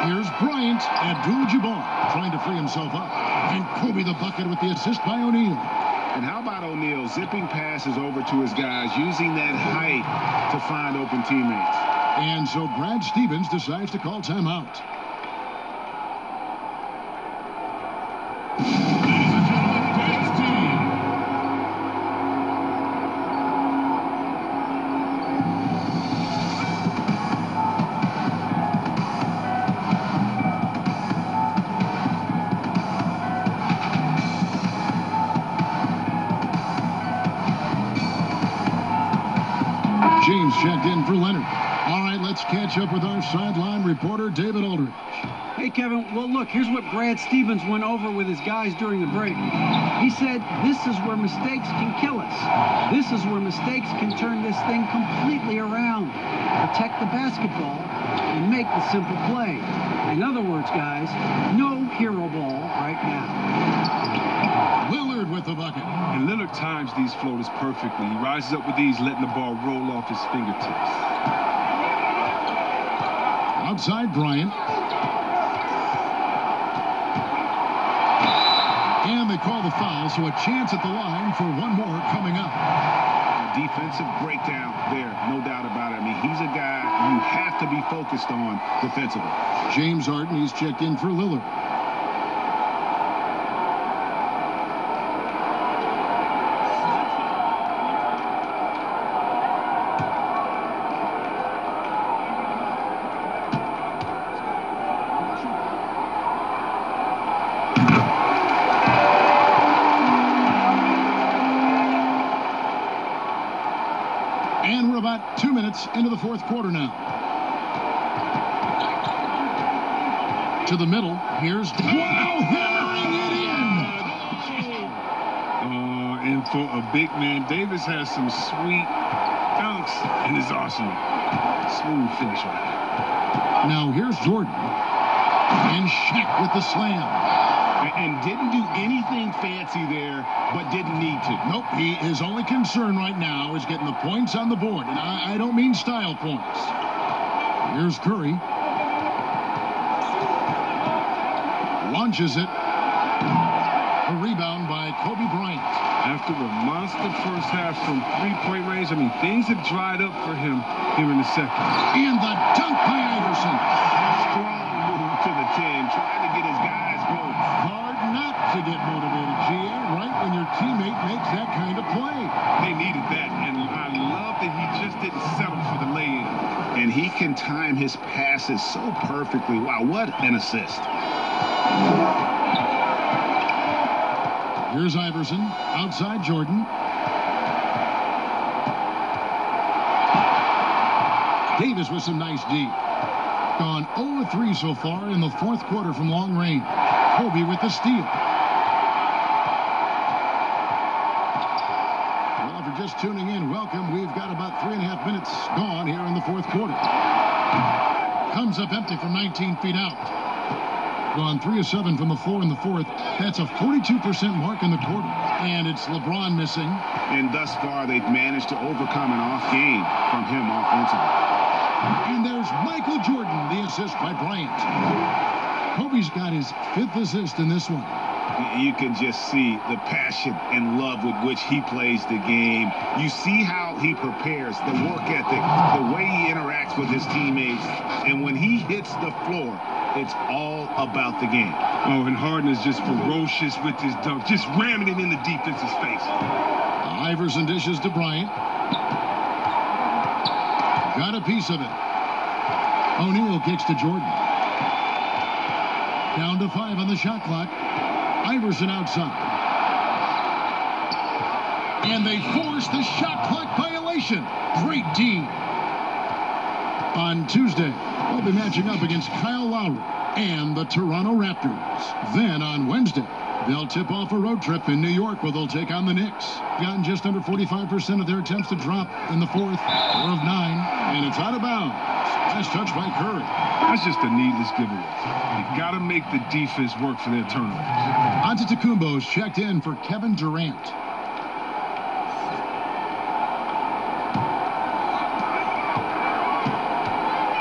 Here's Bryant. Abdul-Jabbar trying to free himself up. And Kobe the bucket with the assist by O'Neal. And how about O'Neal zipping passes over to his guys, using that height to find open teammates. And so Brad Stevens decides to call timeout. James checked in for Leonard. All right, let's catch up with our sideline reporter, David Aldridge. Hey, Kevin. Well, look, here's what Brad Stevens went over with his guys during the break. He said, this is where mistakes can kill us. This is where mistakes can turn this thing completely around. Protect the basketball and make the simple play. In other words, guys, no hero ball right now. Lillard with the bucket. And Lillard times these floaters perfectly. He rises up with these, letting the ball roll off his fingertips. Outside Bryant. And they call the foul, so a chance at the line for one more coming up. A defensive breakdown there, no doubt about it. I mean, he's a guy you have to be focused on defensively. James Harden, he's checked in for Lillard. got 2 minutes into the fourth quarter now. To the middle. Here's hammering it in. And for a big man, Davis has some sweet dunks in his arsenal. Smooth finish right there. Now here's Jordan. And Shaq with the slam. And didn't do anything fancy there, but didn't need to. Nope, his only concern right now is getting the points on the board. And I don't mean style points. Here's Curry. Launches it. A rebound by Kobe Bryant. After a monster first half from three-point range, I mean, things have dried up for him here in the second. And the dunk by Iverson. Strong move to the 10, trying to get his guys going. Hard not to get motivated, GA, right when your teammate makes that kind of play. They needed that, and I love that he just didn't settle for the lay-in. And he can time his passes so perfectly. Wow, what an assist. Here's Iverson, outside Jordan. Davis with some nice D. Gone 0-3 so far in the fourth quarter from long range. Kobe with the steal. Well, if you're just tuning in, welcome. We've got about 3.5 minutes gone here in the fourth quarter. Comes up empty from 19 feet out. Gone 3 of 7 from the floor in the fourth. That's a 42% mark in the quarter. And it's LeBron missing. And thus far, they've managed to overcome an off game from him offensively. And there's Michael Jordan, the assist by Bryant. Kobe's got his 5th assist in this one. You can just see the passion and love with which he plays the game. You see how he prepares, the work ethic, the way he interacts with his teammates. And when he hits the floor, it's all about the game. Oh, and Harden is just ferocious with his dunk, just ramming it in the defense's face. Iverson dishes to Bryant. Got a piece of it. O'Neal kicks to Jordan. Down to 5 on the shot clock. Iverson outside. And they force the shot clock violation. Great D. On Tuesday, they'll be matching up against Kyle Lowry and the Toronto Raptors. Then on Wednesday, they'll tip off a road trip in New York where they'll take on the Knicks. Gotten just under 45% of their attempts to drop in the fourth, 4 of 9, and it's out of bounds. Nice touch by Curry. That's just a needless giveaway. You got to make the defense work for their turnovers. Antetokounmpo's checked in for Kevin Durant.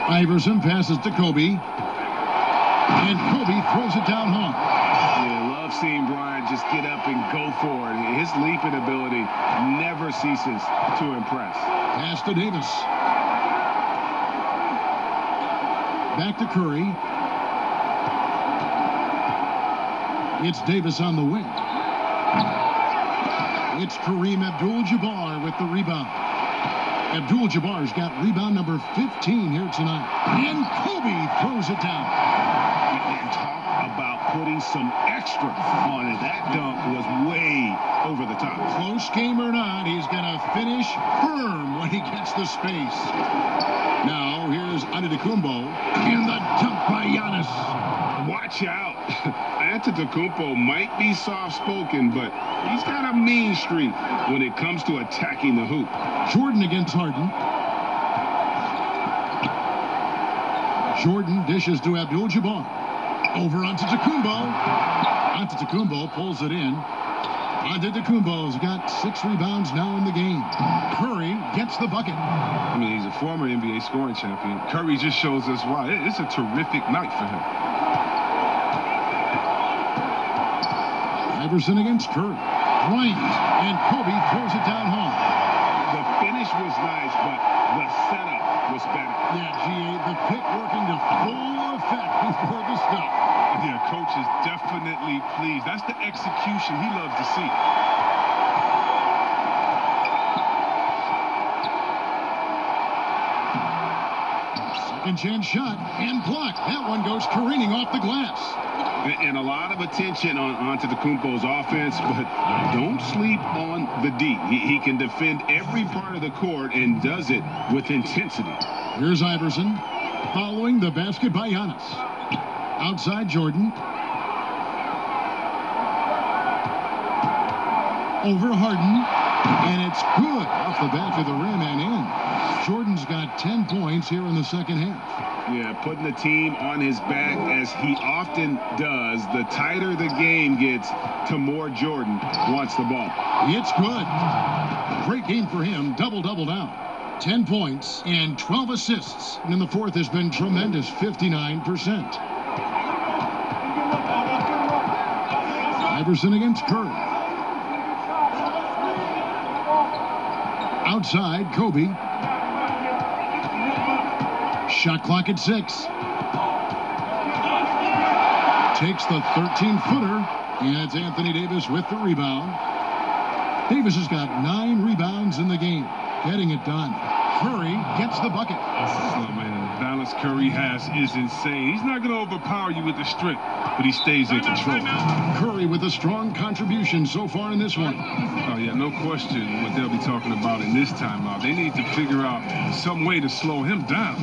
Iverson passes to Kobe. And Kobe throws it down home. Yeah, love seeing Bryant just get up and go for it. His leaping ability never ceases to impress. Pass to Davis. Back to Curry. It's Davis on the wing. It's Kareem Abdul-Jabbar with the rebound. Abdul-Jabbar's got rebound number 15 here tonight. And Kobe throws it down. And talk about putting some extra on it. That dunk was way over the top. Close game or not, he's going to finish firm when he gets the space. Now, here's Antetokounmpo. And the dunk by Giannis. Watch out. Antetokounmpo might be soft-spoken, but he's got a mean streak when it comes to attacking the hoop. Jordan against Harden. Jordan dishes to Abdul-Jabbar. Over Antetokounmpo. Antetokounmpo pulls it in. Antetokounmpo's got 6 rebounds now in the game. Curry gets the bucket. I mean, he's a former NBA scoring champion. Curry just shows us why. It's a terrific night for him. Iverson against Curry. Bryant and Kobe throws it down home. The finish was nice, but the setup was better. Yeah, GA, the pick working to full effect before the stop. Yeah, coach is definitely pleased. That's the execution he loves to see. Second chance shot and blocked. That one goes careening off the glass. And a lot of attention on Antetokounmpo's offense, but don't sleep on the D. He can defend every part of the court and does it with intensity. Here's Iverson following the basket by Giannis. Outside Jordan. Over Harden. And it's good off the back of the rim and in. Jordan's got 10 points here in the second half. Yeah, putting the team on his back as he often does. The tighter the game gets, the more Jordan wants the ball. It's good. Great game for him. Double-double now. 10 points and 12 assists. And in the fourth has been tremendous, 59%. Iverson against Curry. Outside, Kobe. Shot clock at 6. Takes the 13-footer, and it's Anthony Davis with the rebound. Davis has got 9 rebounds in the game, getting it done. Curry gets the bucket. Oh, man, the balance Curry has is insane. He's not going to overpower you with the strength, but he stays in control. Curry with a strong contribution so far in this one. Oh, yeah, no question what they'll be talking about in this timeout. They need to figure out some way to slow him down.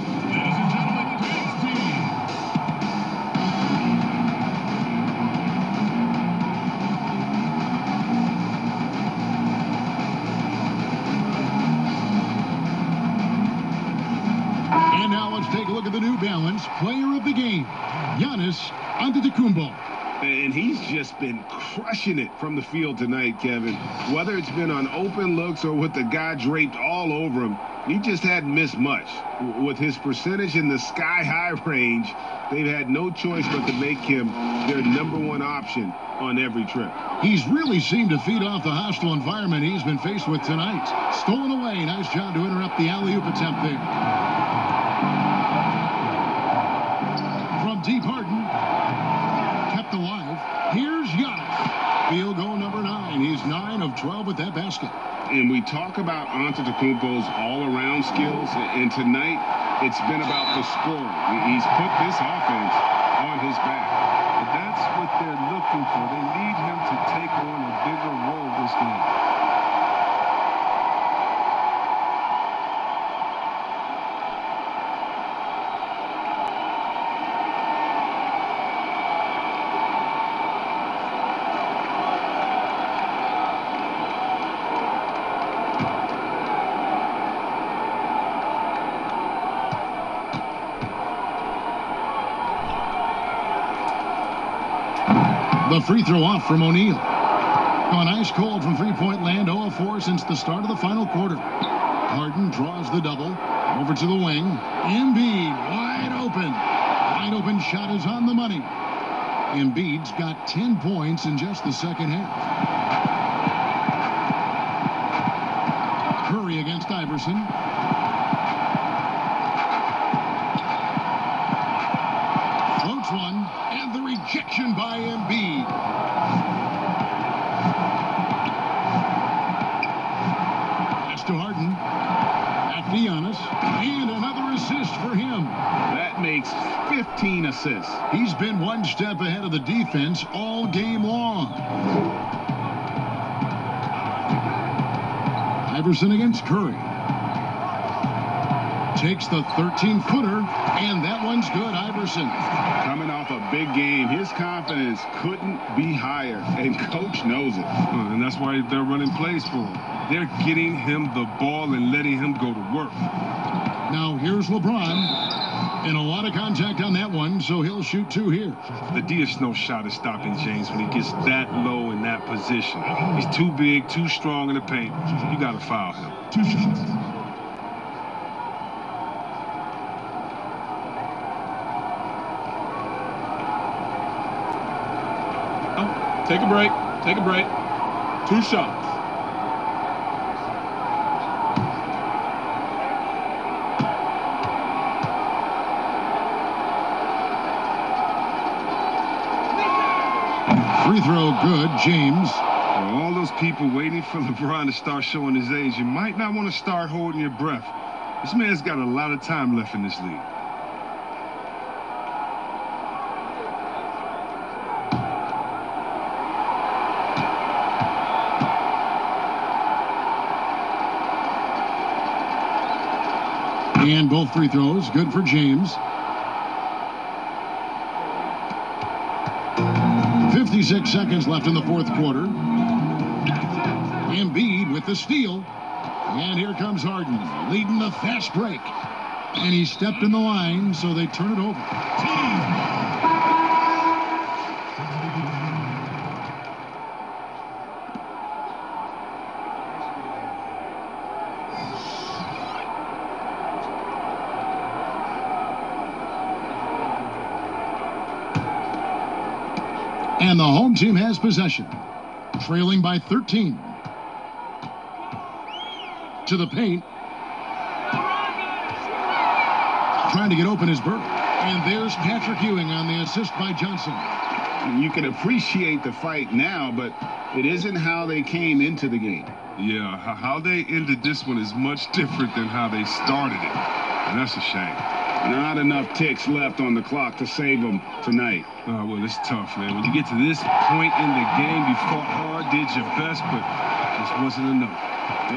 And now let's take a look at the New Balance player of the game, Giannis Antetokounmpo. And he's just been crushing it from the field tonight, Kevin. Whether it's been on open looks or with the guy draped all over him, he just hadn't missed much. With his percentage in the sky-high range, they've had no choice but to make him their #1 option on every trip. He's really seemed to feed off the hostile environment he's been faced with tonight. Stolen away. Nice job to interrupt the alley-oop attempt there. From deep, Harden. Kept alive. Here's Giannis. Field goal number 9. He's 9 of 12 with that basket. And we talk about Antetokounmpo's all-around skills, and tonight it's been about the scoring. He's put this offense on his back. But that's what they're looking for. They need him to take on a bigger role this game. The free throw off from O'Neal. On ice cold from three-point land, 0 of 4 since the start of the final quarter. Harden draws the double. Over to the wing. Embiid wide open. Wide open shot is on the money. Embiid's got 10 points in just the second half. Curry against Iverson. Floats one, and the rejection by Embiid. Pass to Harden. Back to Giannis. And another assist for him. That makes 15 assists. He's been one step ahead of the defense all game long. Iverson against Curry. Takes the 13-footer, and that one's good. Iverson. Coming off a big game, his confidence couldn't be higher, and coach knows it. And that's why they're running plays for him. They're getting him the ball and letting him go to work. Now here's LeBron, and a lot of contact on that one, so he'll shoot 2 here. The D is no shot at stopping James when he gets that low in that position. He's too big, too strong in the paint. You got to foul him. 2 shots. Take a break. Take a break. 2 shots. Free throw good, James. All those people waiting for LeBron to start showing his age, you might not want to start holding your breath. This man's got a lot of time left in this league. And both free throws good for James. 56 seconds left in the fourth quarter. Embiid with the steal. And here comes Harden, leading the fast break. And he stepped in the line, so they turn it over. And the home team has possession, trailing by 13. To the paint. Trying to get open is Burke. And there's Patrick Ewing on the assist by Johnson. You can appreciate the fight now, but it isn't how they came into the game. Yeah, how they ended this one is much different than how they started it. And that's a shame. Not enough ticks left on the clock to save them tonight. Oh, well, it's tough, man. When you get to this point in the game, you fought hard, did your best, but it just wasn't enough.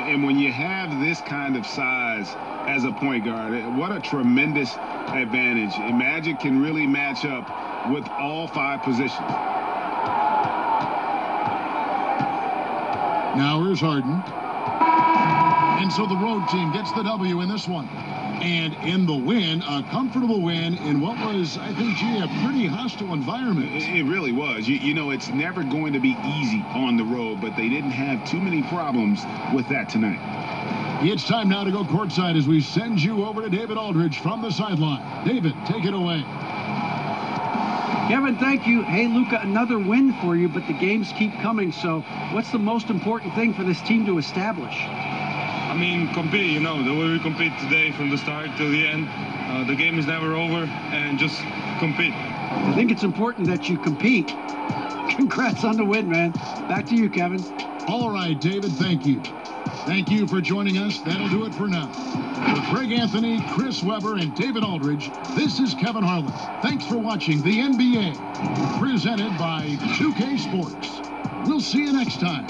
And when you have this kind of size as a point guard, what a tremendous advantage. And Magic can really match up with all 5 positions. Now here's Harden. And so the road team gets the W in this one. And in the win, a comfortable win in what was, I think, a pretty hostile environment. It really was. You know, it's never going to be easy on the road, but they didn't have too many problems with that tonight. It's time now to go courtside as we send you over to David Aldridge from the sideline. David, take it away. Kevin, thank you. Hey, Luka, another win for you, but the games keep coming. So what's the most important thing for this team to establish? I mean, compete, you know, the way we compete today from the start till the end. The game is never over, and just compete. I think it's important that you compete. Congrats on the win, man. Back to you, Kevin. All right, David, thank you. Thank you for joining us. That'll do it for now. For Greg Anthony, Chris Webber, and David Aldridge, this is Kevin Harlan. Thanks for watching the NBA, presented by 2K Sports. We'll see you next time.